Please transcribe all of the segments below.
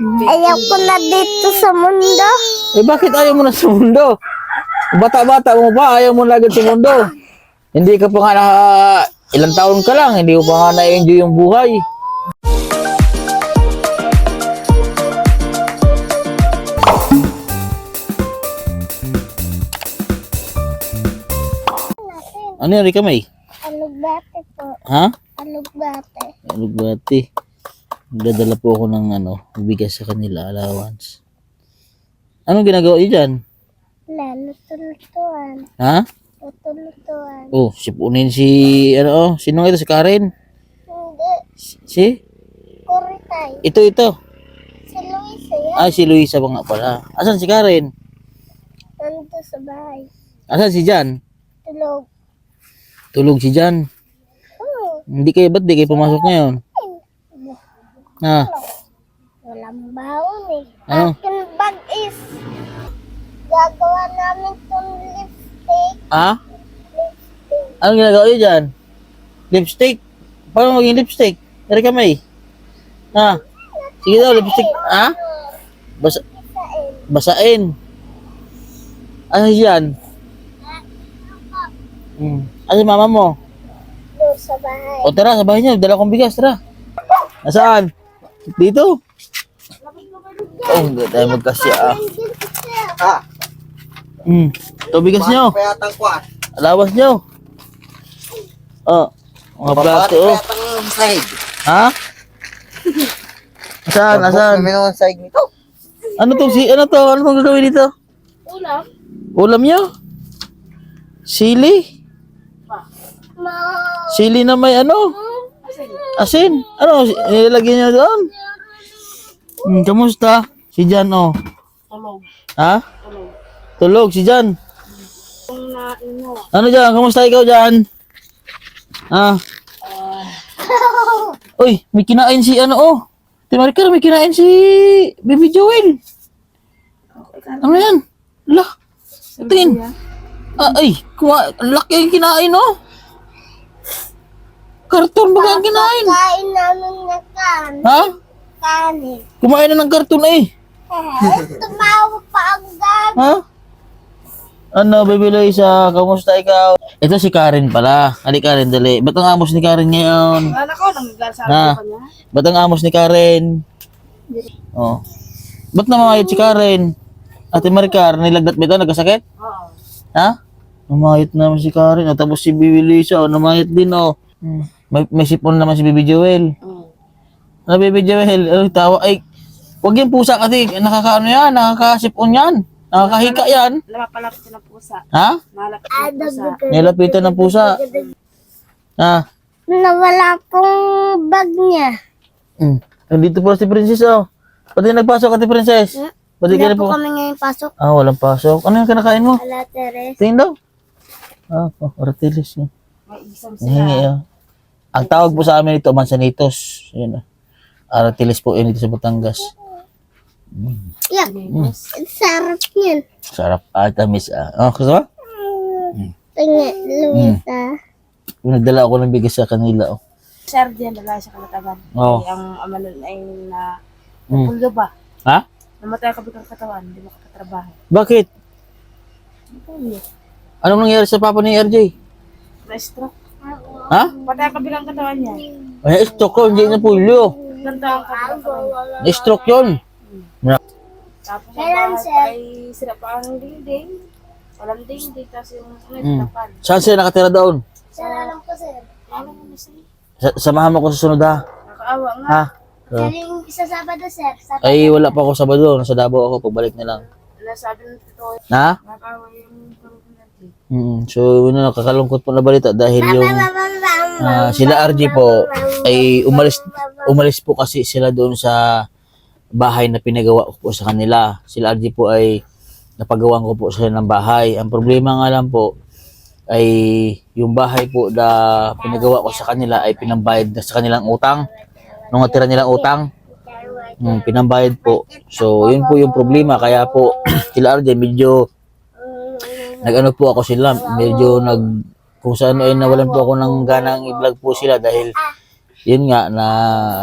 Ayaw ko na dito sa mundo. Eh bakit ayaw mo na sa mundo? Bata-bata mo pa, ayaw mo na agad sa mundo. Hindi ka pa nga ilang taon ka lang, hindi mo pa nga na-enjoy yung buhay. Ano yan, Rika May? Alugbate po. Ha? Alugbate. Alugbati. Nagdadala po ako ng bigas sa kanila, allowance. Anong ginagawa niyo dyan? Lulutuan. Ha? Lulutuan. Oh, sipunin si, sino nga ito? Si Karen? Hindi. Si? Kuritay. Ito. Si Luisa yan. Ah, si Luisa pa nga pala. Asan si Karen? Nandito sa bahay. Asan si Jan? Tulog. Tulog si Jan. Hindi kayo, ba't di kayo pumasok ngayon? Ha? Walang baon eh. Ano? Akin bag is gagawa namin itong lipstick. Ha? Lipstick. Anong ginagawa niyo dyan? Lipstick? Paano maging lipstick? Erika May? Ha? Sige daw, lipstick. Ha? Basain. Ano yan? Ano si mama mo? Doon sa bahay. O tara, sa bahay niyo. Dala kong bigas, tara. Nasaan? Dito. Oh, hindi tayo magkasya Ito bigas niyo. Payatang kuwan. Alawas niyo. Oh, mga plato. Oh. Payatang sahig. Ha? Asan? Kami ng sahig nito. Ano tong gagawin dito? Ulam? Ulam niyo? Sili? Sili na may asin. Ano, nilagyan niyo doon? Kamusta? Si Jan, oh. Tulog. Ha? Tulog, si Jan. Ano Jan? Kamusta ikaw Jan? Ha? Uy, may kinain si Timarika, may kinain si Baby Joel. Ano yan? Lah. Tingin. Ay, laki yung kinain, oh. Karton ba ang kinain? Kain namin na kanin. Ha? Kanin. Kumain na ng karton eh. Tumawag pa ang gabi. Ha? Ano, Baby Loisa, kamusta ikaw? Ito si Karen pala. Ali Karen, dali. Ba't ang amos ni Karen ngayon? Anak ko, nanggasabi Ha? ko niya. Ba't ang amos ni Karen? Oh. Ba't namayat si Karen? Ate Maricar, nilagdat ba ito? Nagkasakit? Oo. Ha? Namayat naman si Karen. Tapos si Baby Loisa, namayat din, oh. May sipon naman si Baby Joel. Ano, Baby Joel? Tawa. Ay, huwag yung pusa kasi. Nakakasipon yan. Nakakahika yan. Lapalapit ng pusa. Ha? Malapit ng pusa. Nilapitan ng pusa. Ha? Nawala pong bag niya. Nandito po si Princess, oh. Pati nagpasok ati Princess. Pati Wala ka po po. kami ngayon pasok. Ah, walang pasok. Ano yung kinakain mo? Ala, Teres. Tingin daw. Aratilis. May isang Hingi, oh. Ang tawag po sa amin ito, Mansanitos. Yun, oh. Aratilis po yun dito sa Batangas. Yan. Sarap yan. Sarap. Tamis. Oh, gusto mo? Tingnan, Luisa. Nagdala ako ng bigas sa kanila, oh. Sir, diyan dala sa kalatagan. Oo. Ang ama nun ay napulyo ba? Ha? Namatay ka biglang katawan, hindi makapatrabaho. Bakit? Napulyo. Anong nangyari sa papa ni RJ? Na-stroke. Ha? Patay ka biglang katawan niya. Ay, stroke ko, hindi na pulyo. Ganda ang katawan. Na-stroke yun. Tapos Kailan, ang sir? bahay ay sira pa ang dingding. Walang dingding, tapos yung tapan. Saan sila nakatira doon? Salamat po, sir. Alam mo na siya. Samahan mo ko sa sunod, ha? Nakakaawa nga. Ha? Sir, yung isa Sabado, sir. Sabado. Ay, wala pa ako Sabado. Nasa Davao ako. Pagbalik na lang. Nasabi ng totoo. Ha? Nakakaawa yung pamilya natin. So, nakakalungkot po na balita dahil yung sila RJ po ay umalis po kasi sila doon sa bahay na pinagawa ko po sa kanila. Sila RJ po ay napagawan ko po sila ng bahay. Ang problema nga lang po ay yung bahay po na pinagawa ko sa kanila ay pinambayad na sa kanilang utang. Nung natira nilang utang, pinambayad po. So, yun po yung problema. Kaya po, sila RJ medyo nag-ano po ako sila. Medyo kung saan ay nawalan po ako ng ganang i-vlog po sila dahil yun nga na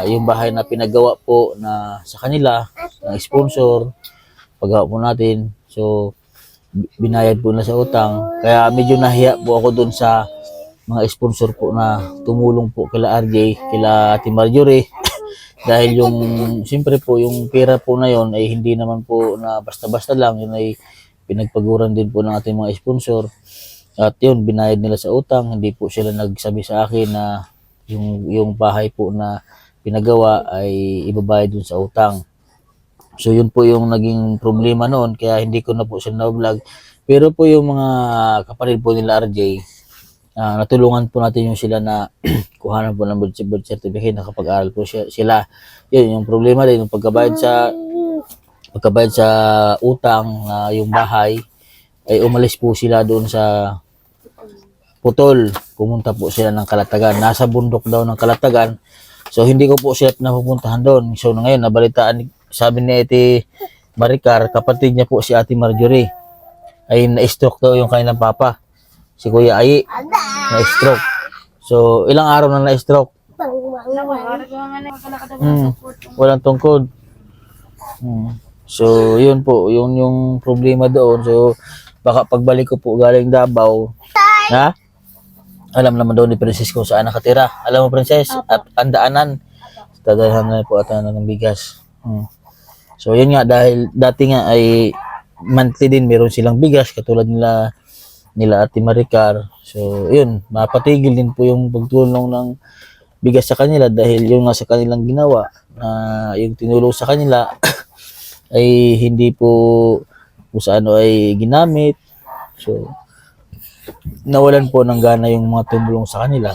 yung bahay na pinagawa po na sa kanila sponsor, paggawa po natin. So, binayad po na sa utang. Kaya medyo nahiya po ako dun sa mga sponsor po na tumulong po kila RJ, kila Ate Marjorie. Dahil yung, siyempre po, yung pera po na yon ay hindi naman po na basta-basta lang. Yun ay pinagpaguran din po ng ating mga sponsor. At yun, binayad nila sa utang. Hindi po sila nagsabi sa akin na yung bahay po na pinagawa ay ibabayad dun sa utang. So yun po yung naging problema noon. Kaya hindi ko na po sila na-vlog. Pero po yung mga kapatid po nila RJ, natulungan po natin yung sila na kuhanan po ng birth certificate, nakapag-aral po sila. Yun, yung problema din, yung pagkabayad sa utang na yung bahay, ay umalis po sila doon sa Putol. Pumunta po sila ng Kalatagan. Nasa bundok daw ng Kalatagan. So, hindi ko po sila napupuntahan doon. So, ngayon, nabalitaan, sabi ni Ate Maricar, kapatid niya po si Ate Marjorie, ay na-stroke daw yung kanilang papa. Si Kuya Ayi, na-stroke. So, ilang araw na na-stroke? Walang tungkod. So, yun po, yung problema doon. So, baka pagbalik ko po galing Davao, ha? Alam naman daw ni Princess kung saan nakatira. Alam mo, Princess? At andaanan. Dadalhan na po at ng bigas. So, yun nga, dahil dati nga ay monthly din, meron silang bigas, katulad nila Ate Maricar. So, yun, mapatigil din po yung pagtulong ng bigas sa kanila dahil yung nga sa kanilang ginawa, yung tinulong sa kanila ay hindi po kung sa ano ay ginamit. So, nawalan po ng gana yung mga tumulong sa kanila.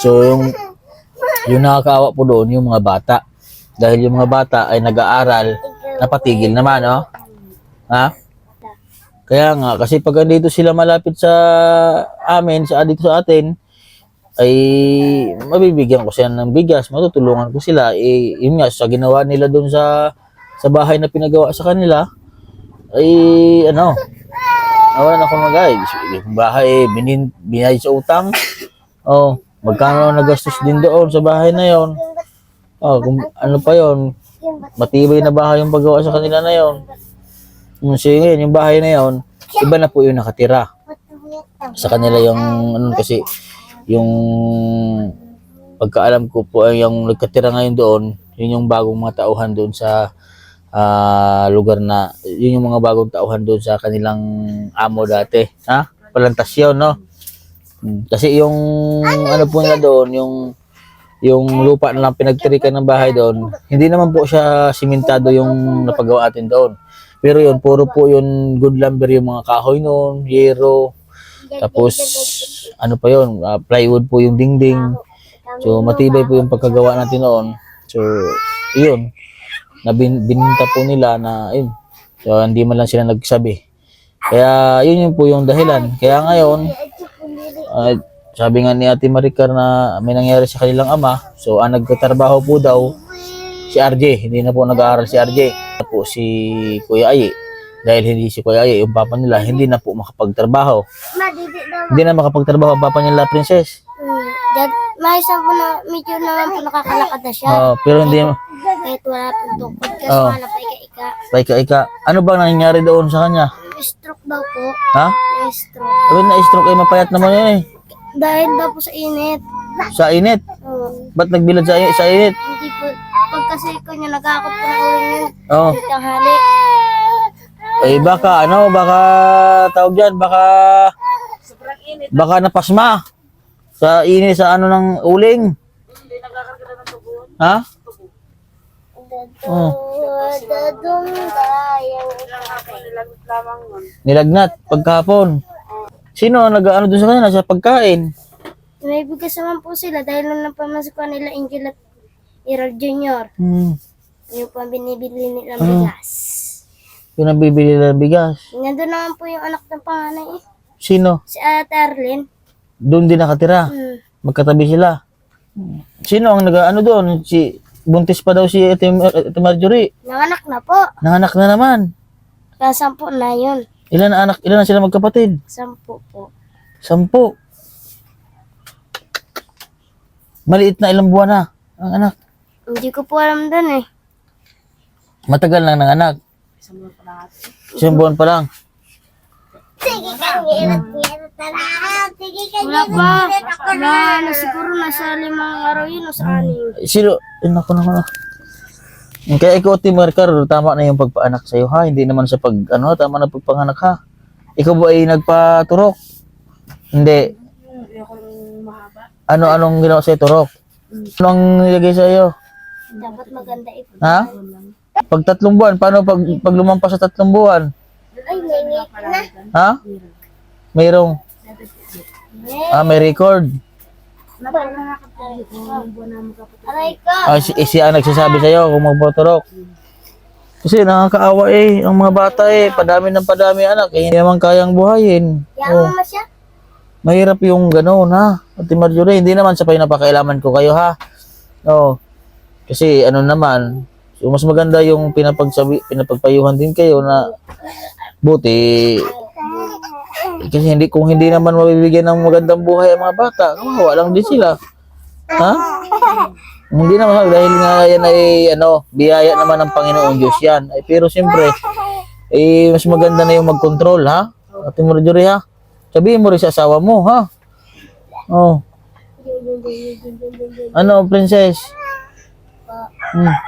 So, yung nakakaawa po doon, yung mga bata. Dahil yung mga bata ay nag-aaral, napatigil naman, no? Ha? Kaya nga, kasi pag dito sila malapit sa amin, dito sa atin, ay mabibigyan ko sila ng bigas, matutulungan ko sila. Yun nga, sa ginawa nila doon sa bahay na pinagawa sa kanila, ay nawalan ako ng guys. Yung bahay, binayad sa utang. Oh, magkano nagastos din doon sa bahay na yon. Oh, kung ano pa yon, matibay na bahay yung paggawa sa kanila na yon. So yun, yung bahay na yon, iba na po yung nakatira. Sa kanila yung, kasi, yung pagkaalam ko po ay yung nagkatira ngayon doon, yun yung bagong mga tauhan doon sa lugar na, yun yung mga bagong tauhan doon sa kanilang amo dati. Ha? Plantasyon, no? Kasi yung, ano po nila doon, yung lupa na lang pinagtirikan ng bahay doon, hindi naman po siya simentado yung napagawa atin doon. Pero yun, puro po yun good lumber yung mga kahoy noon, yero, tapos ano pa yun, plywood po yung dingding. So matibay po yung pagkagawa natin noon. So yun, bininta po nila na yun. So hindi man lang sila nagsabi. Kaya yun po yung dahilan. Kaya ngayon, sabi nga ni Ate Maricar na may nangyari sa kanilang ama. So ang nagtatrabaho po daw si RJ, hindi na po nag-aaral si RJ. Po si Kuya Ayi. Dahil hindi si Kuya Ayi, yung papa nila, hindi na po makapagtrabaho. Hindi na makapagtrabaho ang papa nila, Princess. May isa po na medyo naman po nakakalakad na siya. Pero hindi. Kahit wala pong tungkod. Kasi wala paika-ika. Paika-ika. Ano bang nangyari doon sa kanya? Stroke daw po. Ha? Stroke. Sabi na stroke ay mapayat naman yun eh. Dahil daw po sa init. Sa init? Ba't nagbilad sa init? Hindi po. Pag kasi ko niya nagkakot po ng ulo niya. Oo. Tanghali. Eh baka tawag dyan, baka napasma sa init sa ano ng uling. Ha? Nilagnat pagkahapon. Sino nag-ano doon sa kanila sa pagkain? May bigas naman po sila dahil nung napamasukan nila Angel at Gerald Jr. Yung po ang binibili nilang bigas. Yung nabibili ng bigas. Nandun naman po yung anak ng panganay eh. Sino? Si Ate Arlene. Doon din nakatira. Magkatabi sila. Sino ang nag-ano doon? Buntis pa daw si Ate Marjorie. Nanganak na po. Nanganak na naman. Kaya 10 na yun. Ilan na sila magkapatid? 10 po. 10. Maliit na ilang buwan na ang anak. Hindi ko po alam dun eh. Matagal lang ng anak. Isang buwan pa lang ate. Isang buwan pa lang. Wala pa. Siguro nasa 5 araw yun o sa 6. Sino? Naku. Kaya ikaw, Ate Marcar, tama na yung pagpaanak sa'yo, ha? Hindi naman sa tama na pagpanganak, ha? Ikaw ba ay nagpaturok? Hindi. Ayoko ng mahaba. Anong ginawa sa'yo, turok? Anong nilagay sa'yo? Dapat maganda ito. Ha? Pag 3 buwan, paano pag lumampas sa 3 buwan? Ay, ngingit na. Ha? Mayroong. May record. Aray ko. Siya ang nagsasabi sa'yo kung magpaturok. Kasi nakakaawa ang mga bata padami ng padami anak, hindi naman kayang buhayin. Yaman mo siya? Mahirap yung gano'n, ha? Ate Marjorie, hindi naman sa pinapakailaman ko kayo, ha? Kasi naman, so mas maganda yung pinapagpayuhan din kayo na buti. Kasi kung hindi naman mabibigyan ng magandang buhay ang mga bata, kawawa lang din sila. Ha? Hindi naman dahil nga yan ay biyaya naman ng Panginoon Diyos yan. Pero siyempre, mas maganda na yung mag-control, ha? Ate Marjorie, ha? Sabihin mo rin sa asawa mo, ha? Princess?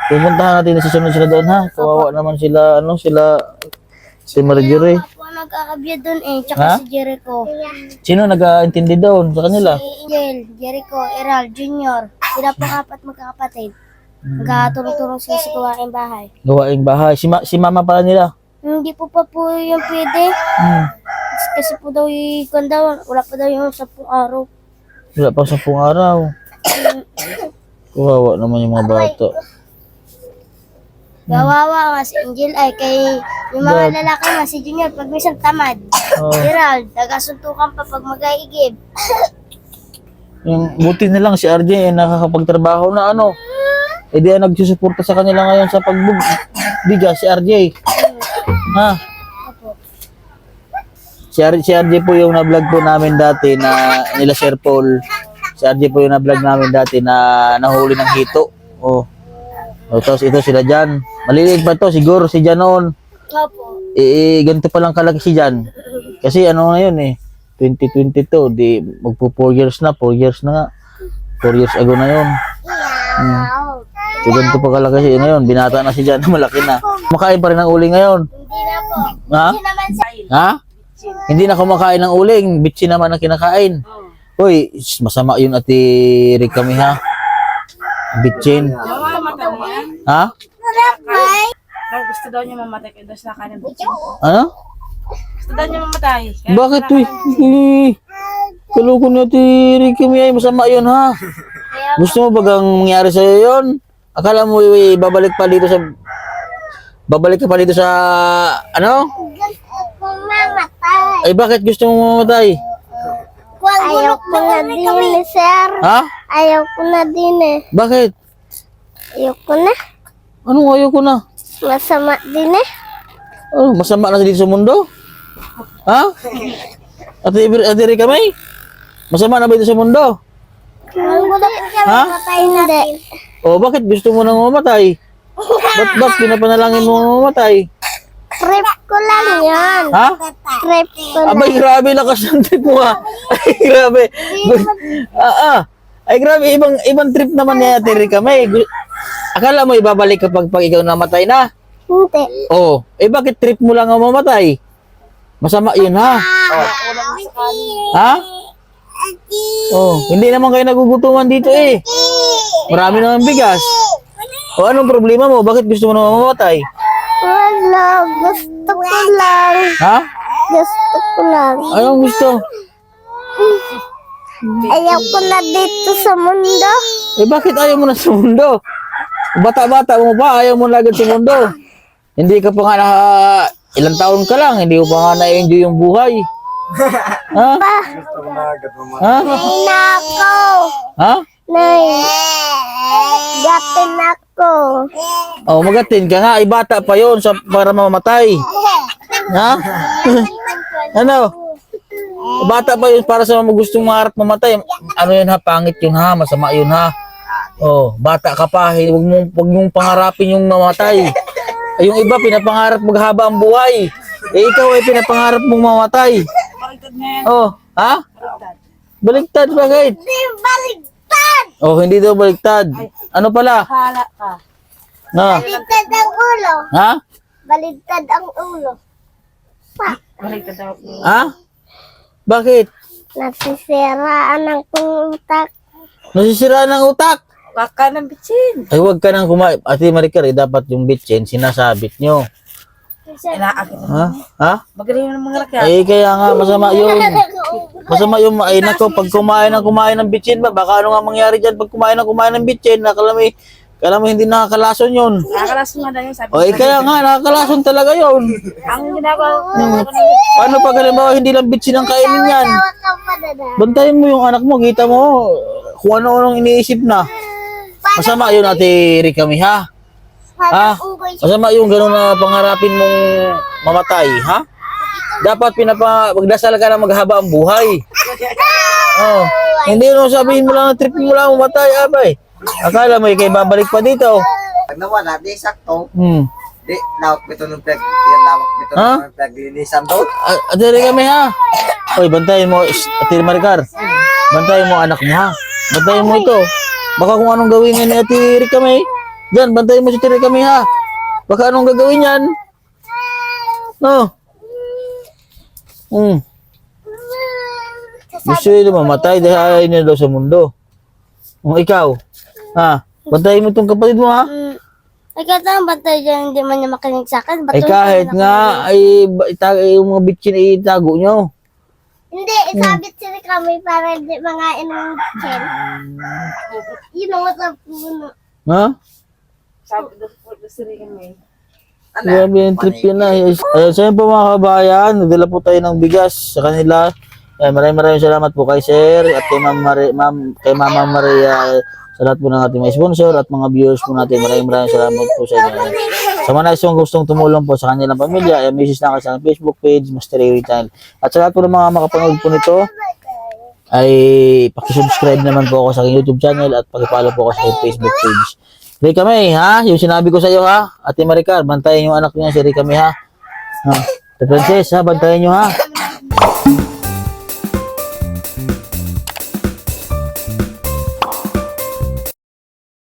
Pupuntahan natin na susunod sila doon, ha? Kawawa naman sila, si Marjorie. Ako nag-aabya doon tsaka Ha? si Jericho. Sino nag-aintindi doon sa kanila? Si Angel, Jericho, Eral, Junior. Sila po 4 magkakapatid. Magkatulong-tulong sila sa gawaing bahay. Gawaing bahay. Si mama pala nila. Hindi po yung pwede. Kasi po daw wala pa daw yung 10 araw. Wala pa 10 araw. Kawawa naman yung mga bata. Gawawa nga si Angel ay kay yung mga lalaki nga si Junior pag minsan tamad. Gerald, nagasuntukan pa pag mag-aigib. Yung buti na lang si RJ nakakapagtrabaho na di nagsusuporta sa kanila ngayon sa pagbigas si RJ. Ha? Si RJ po yung na-vlog po namin dati na nila Sir Paul. Si RJ po yung na-vlog namin dati na nahuli ng hito. Tapos ito sila dyan. Maliliit pa to, siguro si Jan noon. Opo. Ganito pa lang kalaki si Jan. Kasi ngayon 2022, di magpo 4 years na nga. 4 years ago na yun. So ganito pa kalaki siya ngayon, binata na si Jan, malaki na. Kumakain pa rin ng uling ngayon. Hindi na po. Ha? Hindi naman sa Ha? Hindi na kumakain ng uling, bitchin naman ang kinakain. Uy, masama yun Ate Rikami, ha? Bitchin. Mamatay mo yan. Ha? Gusto daw niya mamatay kaya daw siya nakain ng bitchin. Ano? Gusto daw niya mamatay. Kaya Bakit kaloko ni Ate Rikami ay masama yun, ha? Gusto mo bagang mangyari sa'yo yun? Akala mo babalik ka pa dito sa mamatay. Ay bakit gusto mo mamatay? Ayaw ko na din sir. Ha? Ayaw ko na din Bakit? Ayaw ko na. Anong ayaw ko na? Masama din Masama na dito sa mundo? Ha? Ate Rikami? Masama na ba dito sa mundo? Ha? Hindi. Bakit gusto mo nang mamatay? Ba't pinapanalangin mo mamatay? Trip ko lang yan. Ha? Trip ko lang. Abay, grabe lakas ng trip mo, ha? Ay, grabe. Ay, grabe. Ibang trip naman ni Ate Rikami. Akala mo ibabalik kapag ikaw namatay na? Hindi. Bakit trip mo lang ang mamatay? Masama yun, ha? Ha? Hindi naman kayo nagugutuman dito, Marami naman bigas. Anong problema mo? Bakit gusto mo na mamatay? Wala. Gusto ko lang. Ha? Gusto ko lang. Anong gusto? Ayaw ko na dito sa mundo. Bakit ayaw mo na sa mundo? Bata-bata mo pa, ayaw mo na agad sa mundo. Hindi ka pa nga ilang taon ka lang, hindi mo pa nga na-enjoy yung buhay. Ha? Ha? Nay na ako. Ha? Nay. Gatin ako. Magatin ka nga, bata pa yun para mamamatay. Ha? Ano? Bata pa yun para sa mga gustong maharap mamatay. Ano yun, ha? Pangit yun, ha? Masama yun, ha? Bata ka pa, huwag mong pangarapin yung mamatay. Ay, yung iba pinapangarap maghaba ang buhay. Eh, ikaw ay pinapangarap mong mamatay. Baliktad na yan. Oh, ha? Baliktad, bakit? Hindi baligtad! Oh, hindi daw baliktad. Ano pala? Hala ka. Na? Baligtad ang ulo. Ha? Baligtad ang ulo. Baliktad daw. Ha? Bakit? Nasisiraan ang utak. Nasisiraan ng utak. Baka ng bitsin. Ay, huwag ka nang kumain. Ate Maricar, eh, dapat yung bitchin, sinasabit nyo. Inaakit. Ha? Ha? Magaling ng mga lakyan. Eh, kaya nga, masama yun. Masama yung, ay nako, pag kumain ng bitchin ba, baka ano nga mangyari dyan pag kumain ng bitchin, kala mo hindi nakakalason yun. Nakakalas nga na yun. Sabi O, eh, kaya nga, nakakalason talaga yun. ang ginagawa ko. Paano pag halimbawa hindi lang bitchin ang kainin yan? Tawa ka pa dada. Bantayan mo yung anak mo, kita mo kung ano-anong iniisip na. Masama yun, Ate Rikami, ha? Ha? Masama yung gano'n na pangarapin mong mamatay, ha? Dapat magdasal ka na maghaba ang buhay. Oh, hindi mo sabihin mo lang na trip mo lang mamatay, abay. Akala mo, ikay babalik pa dito. Pag nawala, di sakto. Di, lawak mo ito ng yan lawak mo ito Ha? ng paglinisan daw. Ate Rikami, ha? Oy, bantayan mo, Ate Maricar. Bantayan mo anak mo, ha? Bantayan mo ito. Baka kung anong gawin niya ni Ate Rikami. Diyan, bantayan mo si Ate Rikami, ha? Baka anong gagawin yan? No. Gusto nyo mamatay dahil ayaw niya daw sa mundo. Kung ikaw, ha? Bantayan mo itong kapatid mo, ha? Ay, kahit ang bantay dyan, hindi man niya makinig sa akin. Ay kahit nga, yung mga bitchin ay itago nyo. Hindi, isabit sila kami para di mga inong chen. Yun ang what's up puno. Ha? Sabi doon po, siri kami. Grabe yung trip yun na. Ayun, sa inyo po mga kabayan, nagdala po tayo ng bigas sa kanila. Maraming salamat po kay Sir at kay kay Mama Maria sa lahat po ng ating mga sponsor at mga viewers po natin. Maraming salamat po sa inyo. Sa mga naisong gustong tumulong po sa kanilang pamilya, ay message na kayo sa Facebook page, Master Ray Channel. At sa lahat po ng mga makapanood po nito, ay pakisubscribe naman po ako sa aking YouTube channel at pakipollow po ako sa aking Facebook page. Ray kami, ha? Yung sinabi ko sa iyo, ha? Ate Maricar, bantayan yung anak niya si Ray kami, ha? Ha? Ate Princess, ha? Bantayan nyo, ha?